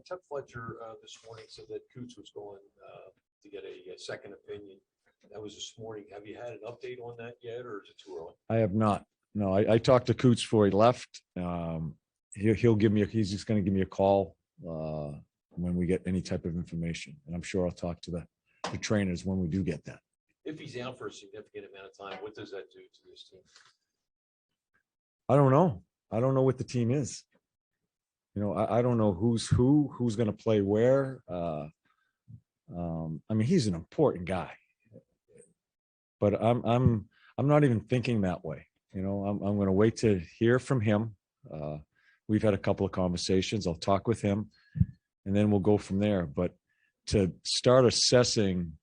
Chuck Fletcher this morning said that Coots was going to get a second opinion. That was this morning. Have you had an update on that yet, or is it too early? I have not. No, I talked to Coots before he left. He'll give me. He's just going to give me a call when we get any type of information, and I'm sure I'll talk to the trainers when we do get that. If he's out for a significant amount of time, what does that do to this team? I don't know. I don't know what the team is. You know, I don't know who's going to play where. I mean, he's an important guy, but I'm not even thinking that way. You know, I'm going to wait to hear from him. We've had a couple of conversations. I'll talk with him, and then we'll go from there. But to start assessing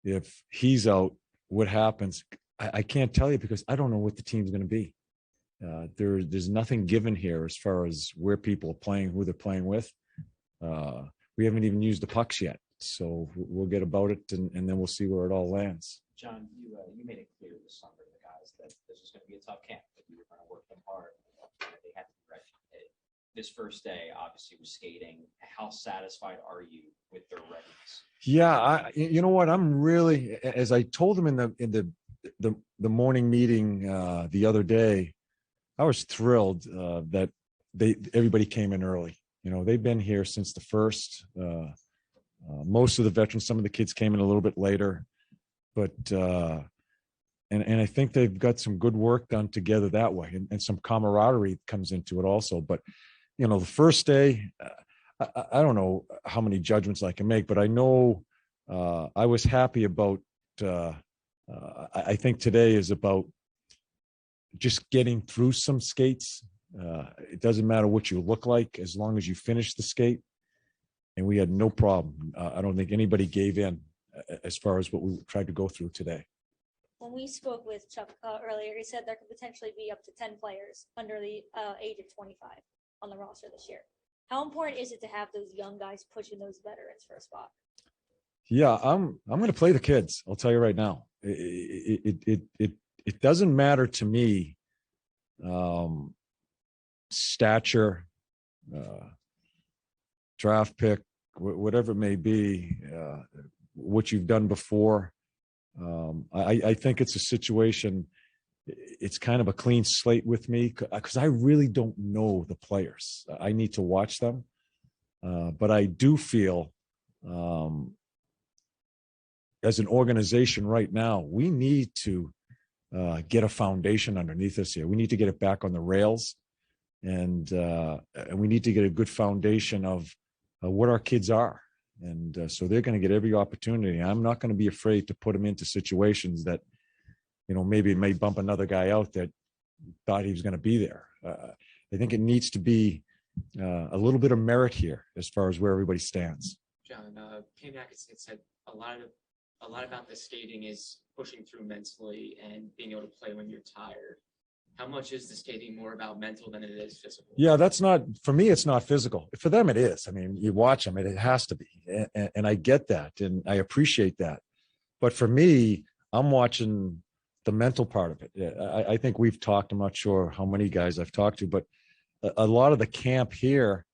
if he's out, what happens, I can't tell you because I don't know what the team's going to be. There's nothing given here as far as where people are playing, who they're playing with. We haven't even used the pucks yet, so we'll get about it, and then we'll see where it all lands. John, you made it clear this summer to the guys that this was going to be a tough camp, that you were going to work them hard. They had to be ready. This first day, obviously, was skating. How satisfied are you with their readiness? Yeah, you know what? I'm really, as I told them in the morning meeting the other day, I was thrilled that everybody came in early. You know, they've been here since the first. Most of the veterans, some of the kids came in a little bit later, but and I think they've got some good work done together that way, and some camaraderie comes into it also. But you know, the first day, I don't know how many judgments I can make, but I know I was happy about. I think today is about just getting through some skates. It doesn't matter what you look like as long as you finish the skate. And we had no problem. I don't think anybody gave in as far as what we tried to go through today. When we spoke with Chuck earlier, he said there could potentially be up to 10 players under the age of 25 on the roster this year. How important is it to have those young guys pushing those veterans for a spot? Yeah, I'm going to play the kids. I'll tell you right now. It doesn't matter to me, stature, draft pick, whatever it may be, what you've done before. I think it's a situation, it's kind of a clean slate with me because I really don't know the players. I need to watch them. But I do feel as an organization right now, we need to get a foundation underneath us here. We need to get it back on the rails, and we need to get a good foundation of what our kids are. And so they're going to get every opportunity. I'm not going to be afraid to put them into situations that, you know, maybe it may bump another guy out that thought he was going to be there. I think it needs to be a little bit of merit here as far as where everybody stands. John, Kane Atkinson said a lot about the skating is pushing through mentally and being able to play when you're tired. How much is the skating more about mental than it is physical? Yeah, that's not, for me, it's not physical. For them, it is. I mean, you watch them, it has to be. And I get that, and I appreciate that. But for me, I'm watching the mental part of it. I think we've talked, I'm not sure how many guys I've talked to, but a lot of the camp here,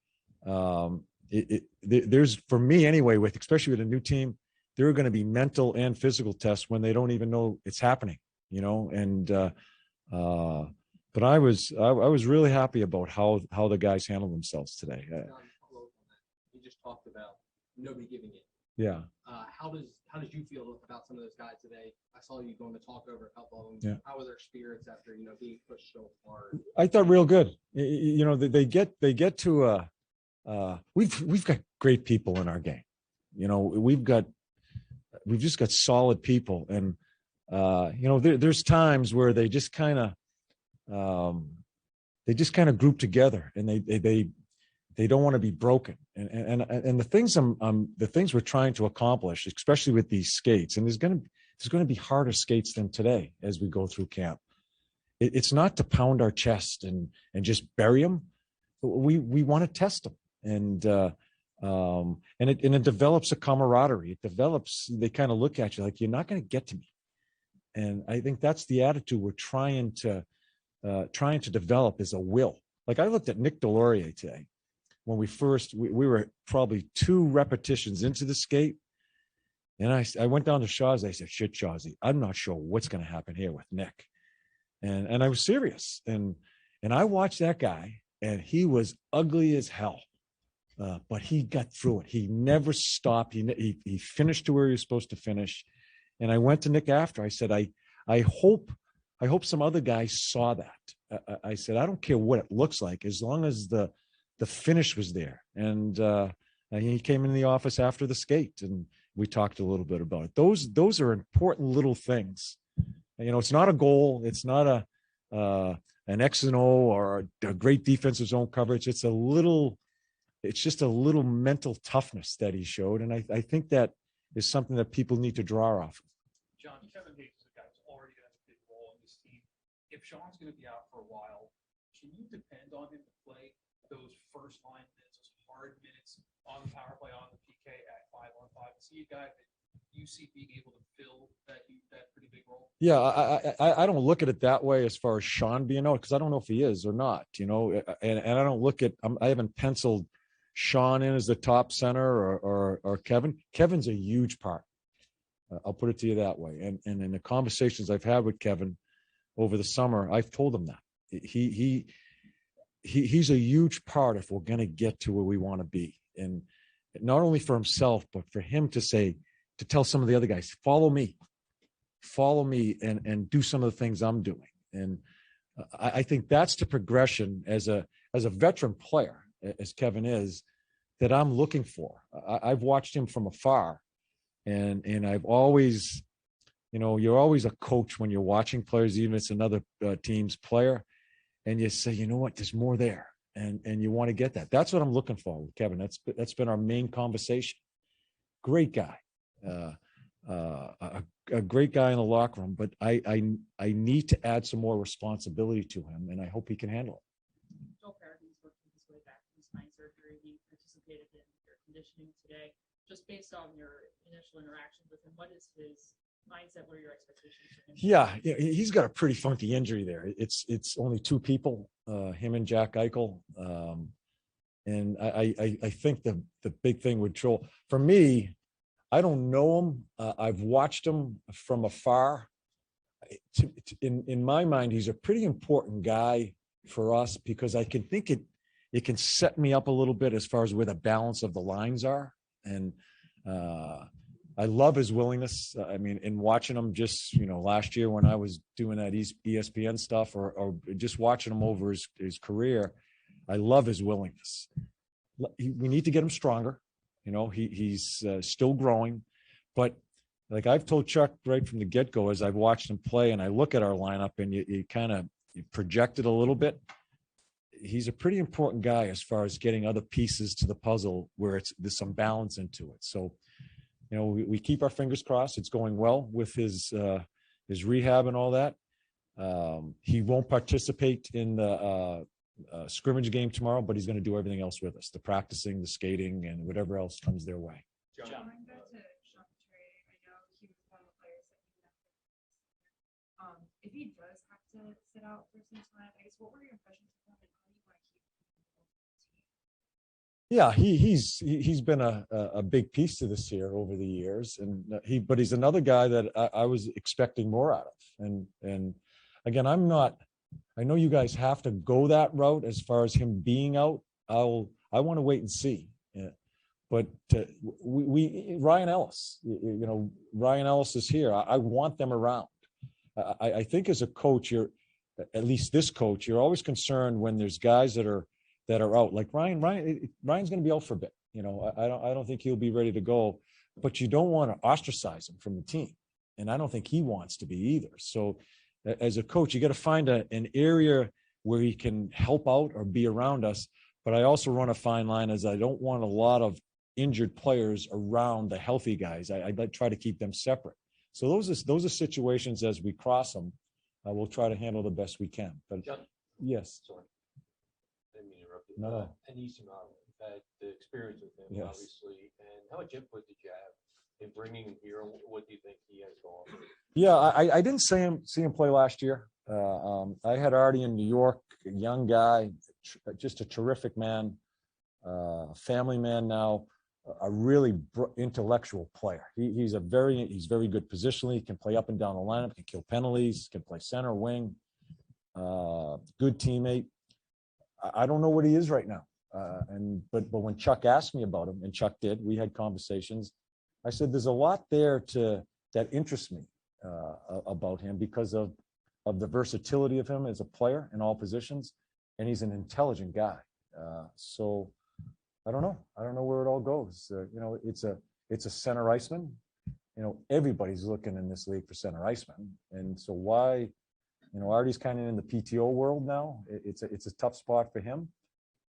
there's, for me anyway, especially with a new team, there are going to be mental and physical tests when they don't even know it's happening, you know, and but I was really happy about how the guys handled themselves today. You just talked about nobody giving it. Yeah. How did you feel about some of those guys today? I saw you going to talk over a couple of them. Yeah. How were their spirits after, you know, being pushed so hard? I thought real good. You know, they get to we've got great people in our game. You know, we've just got solid people, and you know, there's times where they just kind of group together, and they don't want to be broken. And the things we're trying to accomplish, especially with these skates, and there's going to be harder skates than today as we go through camp. It's not to pound our chest and just bury them. We want to test them, and it develops a camaraderie. It develops, they kind of look at you like, you're not going to get to me. And I think that's the attitude we're trying to develop, is a will like I looked at Nick Delorier today when we were probably 2 repetitions into the skate. And I went down to Shaw's. I said, shit, Shawzy, I'm not sure what's going to happen here with Nick. And I was serious. And I watched that guy, and he was ugly as hell. But he got through it. He never stopped. He finished to where he was supposed to finish. And I went to Nick after. I said, I hope some other guys saw that. I said, I don't care what it looks like, as long as the finish was there. And he came in the office after the skate, and we talked a little bit about it. Those are important little things. You know, it's not a goal. It's not an X and O or a great defensive zone coverage. It's just a little mental toughness that he showed. And I think that is something that people need to draw off. John, Kevin Hayes is a guy who's already going to have a big role in this team. If Sean's going to be out for a while, can you depend on him to play those first line minutes, those hard minutes on the power play, on the PK at 5-on-5? Is he a guy that you see being able to fill that pretty big role? Yeah, I don't look at it that way as far as Sean being out, because I don't know if he is or not, you know, and I don't look at, I haven't penciled Sean in as the top center or Kevin. Kevin's a huge part. I'll put it to you that way. And in the conversations I've had with Kevin over the summer, I've told him that he's a huge part if we're going to get to where we want to be. And not only for himself, but for him to tell some of the other guys, follow me and do some of the things I'm doing. And I think that's the progression as a veteran player, as Kevin is, that I'm looking for. I've watched him from afar, and I've always, you know, you're always a coach when you're watching players, even if it's another team's player, and you say, you know what, there's more there, and you want to get that. That's what I'm looking for with Kevin. That's been our main conversation. Great guy, a great guy in the locker room, but I need to add some more responsibility to him, and I hope he can handle it. His way back from spine surgery. He participated in your conditioning today. Just based on your initial interactions with him, what is his mindset? What are your expectations for him? Yeah, he's got a pretty funky injury there. It's only 2 people, him and Jack Eichel. And I think the big thing with Joel, for me, I don't know him. I've watched him from afar. In my mind, he's a pretty important guy for us, because I can think it can set me up a little bit as far as where the balance of the lines are. And I love his willingness. I mean, in watching him just, you know, last year when I was doing that ESPN stuff, or just watching him over his career, I love his willingness. We need to get him stronger. You know, he's still growing, but like I've told Chuck right from the get-go, as I've watched him play and I look at our lineup and you kind of project it a little bit, he's a pretty important guy as far as getting other pieces to the puzzle where there's some balance into it. So, you know, we keep our fingers crossed. It's going well with his rehab and all that. He won't participate in the scrimmage game tomorrow, but he's going to do everything else with us, the practicing, the skating, and whatever else comes their way. John. Going back to Sean Trey, I know he was one of the players that you if he does have to sit out for some time, I guess what were your impressions of him, and how do you want to keep him involved with the team? Yeah, he's been a big piece to this year over the years, and but he's another guy that I was expecting more out of. And again, I know you guys have to go that route as far as him being out. I want to wait and see. Yeah. But Ryan Ellis, you know, Ryan Ellis is here. I want them around. I think as a coach, at least this coach, you're always concerned when there's guys that are out. Like Ryan's going to be out for a bit. You know, I don't think he'll be ready to go. But you don't want to ostracize him from the team, and I don't think he wants to be either. So, as a coach, you got to find an area where he can help out or be around us. But I also run a fine line, as I don't want a lot of injured players around the healthy guys. I try to keep them separate. So those are situations as we cross them, we'll try to handle the best we can. But John, yes, sorry, I didn't mean to interrupt you. No. Anisimov, you've had the experience with him, Yes. obviously, and how much input did you have in bringing him here? And what do you think he has going on? yeah, I didn't see him play last year. I had already in New York, a young guy, just a terrific man, family man now, a really intellectual player. He's very good positionally, can play up and down the lineup, can kill penalties, can play center, wing, good teammate. I don't know what he is right now. But when Chuck asked me about him, and Chuck did, we had conversations. I said, there's a lot there that interests me about him because of the versatility of him as a player in all positions, and he's an intelligent guy. So I don't know where it all goes. It's a center iceman. Everybody's looking in this league for center iceman, and so why? Artie's kind of in the PTO world now. It's a tough spot for him,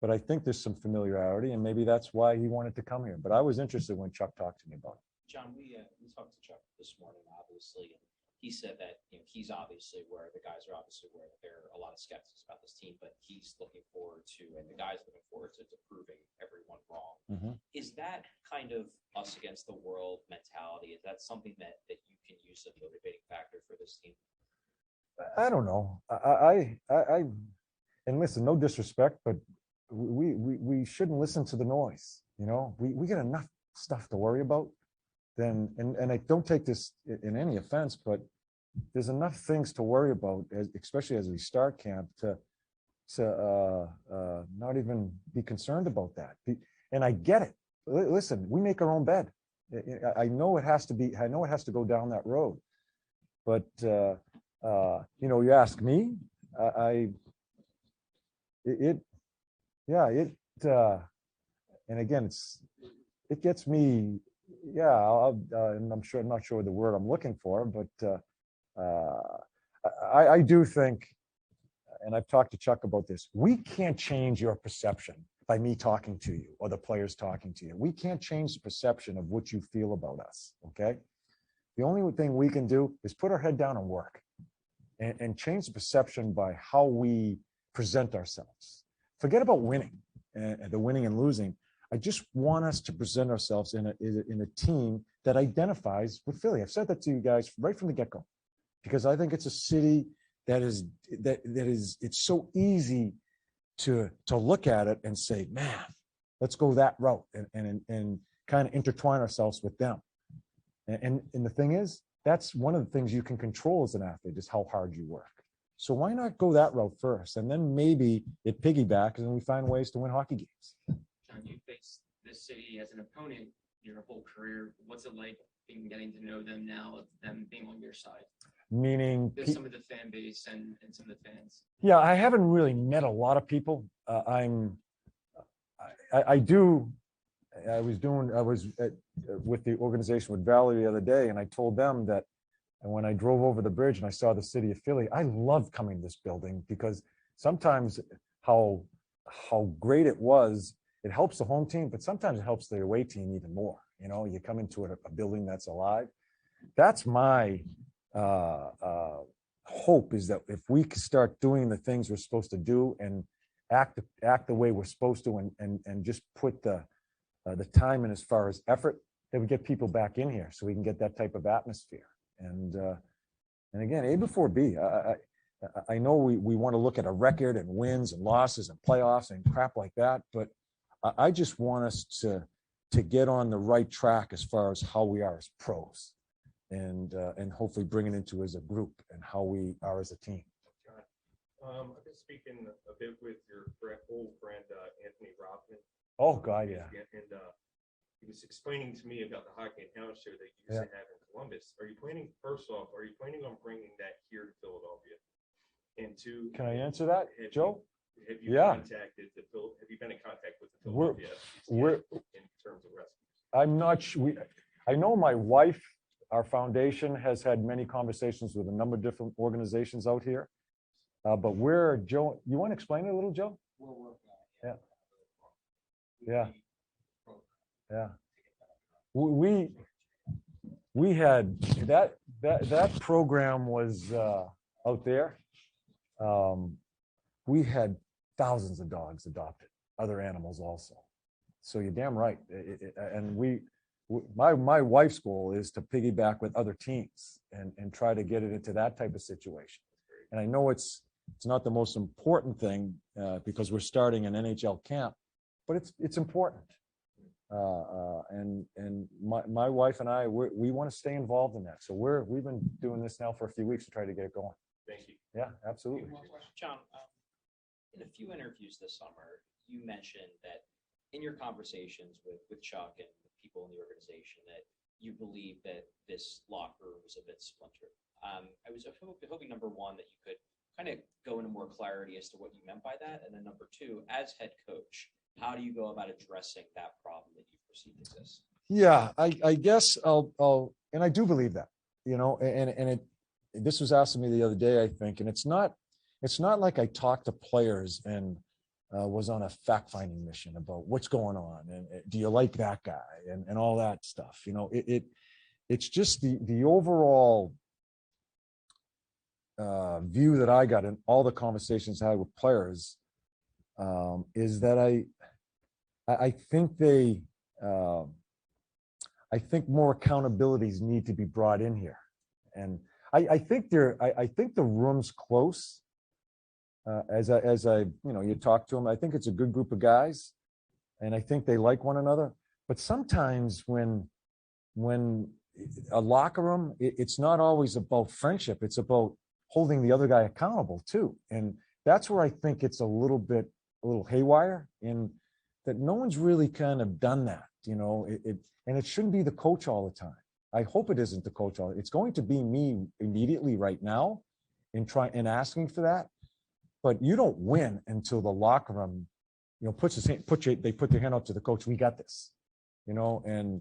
but I think there's some familiarity, and maybe that's why he wanted to come here. But I was interested when Chuck talked to me about it. John, we talked to Chuck this morning, obviously, and he said that he's obviously aware, the guys are obviously aware that there are a lot of skeptics about this team, but he's looking forward to, and the guys looking forward to proving everyone wrong. Mm-hmm. Is that kind of us against the world mentality? Is that something that you can use as a motivating factor for this team? I don't know. And listen, no disrespect, but we shouldn't listen to the noise. We got enough stuff to worry about. And I don't take this in any offense, but there's enough things to worry about, especially as we start camp, to not even be concerned about that. And I get it. Listen, we make our own bed. I know it has to be. I know it has to go down that road. But you ask me, and again, it gets me. Yeah, and I'm not sure the word I'm looking for, but I do think, and I've talked to Chuck about this, we can't change your perception by me talking to you or the players talking to you. We can't change the perception of what you feel about us, okay? The only thing we can do is put our head down and work and change the perception by how we present ourselves. Forget about winning, the winning and losing. I just want us to present ourselves in a team that identifies with Philly. I've said that to you guys right from the get-go, because I think it's a city that is it's so easy to look at it and say, man, let's go that route and kind of intertwine ourselves with them. And the thing is, that's one of the things you can control as an athlete, is how hard you work. So why not go that route first? And then maybe it piggybacks and we find ways to win hockey games. John, you faced this city as an opponent your whole career. What's it like getting to know them now, them being on your side? Meaning some of the fan base and some of the fans. Yeah, I haven't really met a lot of people. I was with the organization with Valerie the other day, and I told them that, and when I drove over the bridge and I saw the city of Philly, I love coming to this building, because sometimes how great it was, it helps the home team, but sometimes it helps the away team even more. You come into a building that's alive. That's my hope, is that if we start doing the things we're supposed to do and act the way we're supposed to, and just put the time in as far as effort, that we get people back in here so we can get that type of atmosphere. And again, A before B. I know we want to look at a record and wins and losses and playoffs and crap like that, but I just want us to get on the right track as far as how we are as pros, and hopefully bring it into as a group and how we are as a team. I've been speaking a bit with your old friend Anthony Rothman. Oh God, yeah. And he was explaining to me about the hockey and house show that you used to have in Columbus. Are you planning on bringing that here to Philadelphia? And two, can I answer that, Joe? Have you been in contact with the Philadelphia in terms of rescues? I'm not sure. I know my wife, our foundation, has had many conversations with a number of different organizations out here. But Joe, you want to explain it a little, Joe? We're working on it. Yeah. Yeah. We had that program was out there. We had thousands of dogs adopted, other animals also. So you're damn right. My wife's goal is to piggyback with other teams and try to get it into that type of situation. And I know it's It's not the most important thing because we're starting an NHL camp, but it's important. And my wife and I, we want to stay involved in that. So we've been doing this now for a few weeks to try to get it going. Thank you. Yeah, absolutely. John, in a few interviews this summer, you mentioned that in your conversations with Chuck and the people in the organization that you believe that this locker room was a bit splintered. I was hoping, number one, that you could kind of go into more clarity as to what you meant by that. And then number two, as head coach, how do you go about addressing that problem that you perceive exists? Yeah, I guess I'll, and I do believe that, you know, and this was asked of me the other day, I think, and it's not like I talked to players and was on a fact-finding mission about what's going on and do you like that guy and all that stuff. You know, it's just the overall view that I got in all the conversations I had with players is that I think I think more accountabilities need to be brought in here, and I think the room's close. As I you know, you talk to them, I think it's a good group of guys, and I think they like one another. But sometimes when a locker room, it's not always about friendship. It's about holding the other guy accountable too, and that's where I think it's a little haywire, in that no one's really kind of done that. You know, and it shouldn't be the coach all the time. I hope it isn't the coach all. It's going to be me immediately right now, in asking for that. But you don't win until the locker room, you know, they put their hand up to the coach. We got this, you know. And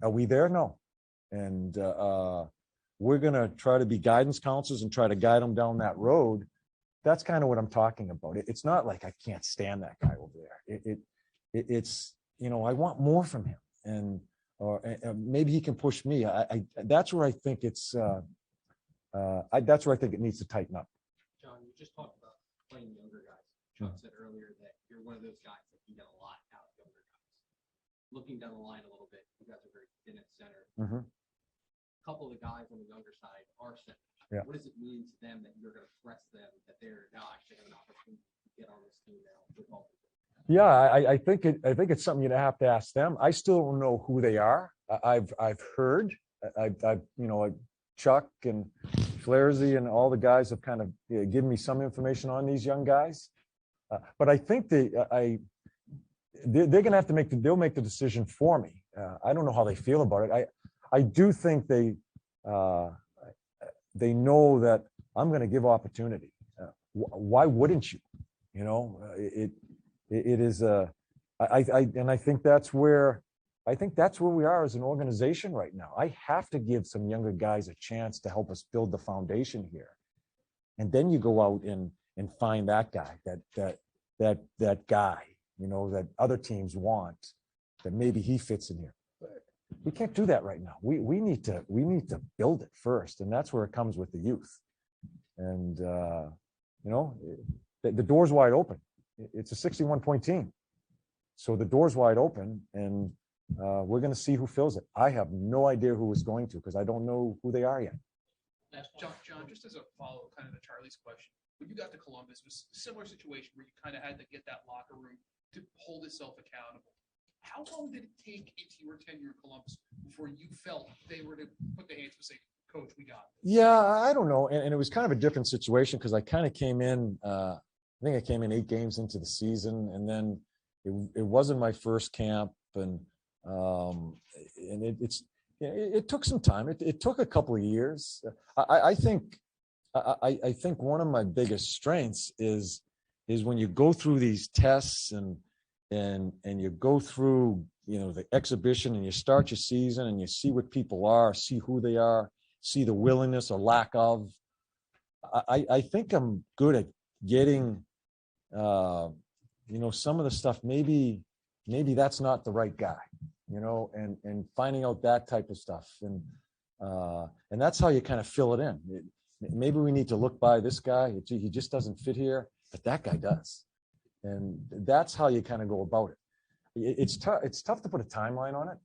are we there? No. And we're gonna try to be guidance counselors and try to guide them down that road. That's kind of what I'm talking about. It's not like I can't stand that guy over there. It's, you know, I want more from him, and maybe he can push me. That's where I think it's. That's where I think it needs to tighten up. John, you just talked about playing younger guys. Chuck said earlier that you're one of those guys that can get a lot out of younger guys. Looking down the line a little bit, you guys are very thin at center. Mm-hmm. A couple of the guys on the younger side are center. Yeah. What does it mean to them that you're going to press them, that they're now actually have an opportunity to get on this team now with all of them? Yeah, I think it's something you have to ask them. I still don't know who they are. I've heard. I've you know, Chuck and Flaresy and all the guys have kind of given me some information on these young guys, but I think they're going to have to they'll make the decision for me. I don't know how they feel about it. I do think they know that I'm going to give opportunity. Why wouldn't you? You know, it is and I think that's where we are as an organization right now. I have to give some younger guys a chance to help us build the foundation here. And then you go out and find that guy, that guy, you know, that other teams want, that maybe he fits in here. We can't do that right now. We need to build it first. And that's where it comes with the youth. And, you know, the door's wide open. It's a 61-point team. So the door's wide open, and we're going to see who fills it. I have no idea who is going to, because I don't know who they are yet. John, just as a follow, kind of to Charlie's question, when you got to Columbus, it was a similar situation where you kind of had to get that locker room to hold itself accountable. How long did it take into your tenure in Columbus before you felt they were to put their hands up and say, "Coach, we got this"? Yeah, I don't know, and it was kind of a different situation because I kind of came in. I think I came in 8 games into the season, and then it wasn't my first camp, and it took some time. It took a couple of years. I think one of my biggest strengths is when you go through these tests and you go through, you know, the exhibition, and you start your season and you see what people are, see who they are, see the willingness or lack of. I think I'm good at getting, you know, some of the stuff, maybe that's not the right guy, you know, and finding out that type of stuff. And that's how you kind of fill it in. Maybe we need to look by this guy. He just doesn't fit here, but that guy does. And that's how you kind of go about it. It's tough to put a timeline on it.